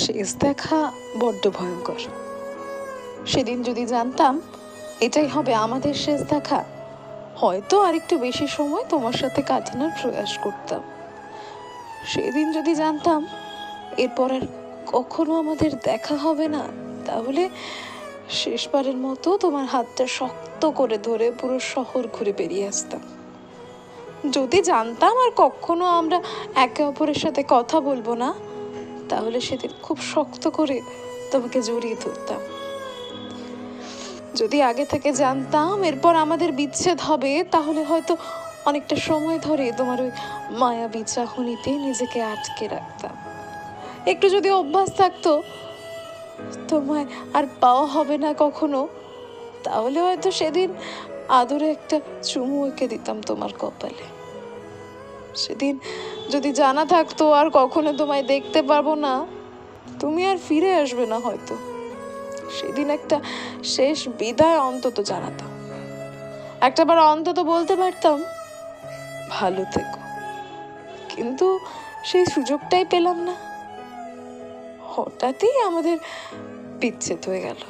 শেষ দেখা বড্ড ভয়ঙ্কর। সেদিন যদি জানতাম এটাই হবে আমাদের শেষ দেখা, হয়তো আরেকটু বেশি সময় তোমার সাথে কাটানোর প্রয়াস করতাম। সেদিন যদি জানতাম এরপর আর কখনো আমাদের দেখা হবে না, তাহলে শেষবারের মতো তোমার হাতটা শক্ত করে ধরে পুরো শহর ঘুরে বেরিয়ে আসতাম। যদি জানতাম আর কখনো আমরা একে অপরের সাথে কথা বলবো না, তাহলে সেদিন খুব শক্ত করে তোমাকে জড়িয়ে ধরতাম। যদি আগে থেকে জানতাম এরপর আমাদের বিচ্ছেদ হবে, তাহলে হয়তো অনেকটা সময় ধরে তোমার ওই মায়াবী চাহনিতে নিজেকে আটকে রাখতাম। একটু যদি অভ্যাস থাকতো তোমায় আর পাওয়া হবে না কখনো, তাহলে হয়তো সেদিন আদরে একটা চুমু এঁকে দিতাম তোমার কপালে। সেদিন যদি জানা থাকতো আর কখনো তোমায় দেখতে পারবো না, তুমি আর ফিরে আসবে না হয়তো, সেদিন একটা শেষ বিদায় অন্তত জানাতাম। একটাবার অন্তত বলতে পারতাম ভালো থেকো। কিন্তু সেই সুযোগটাই পেলাম না। হঠাৎই আমাদের বিচ্ছেদ হয়ে গেল।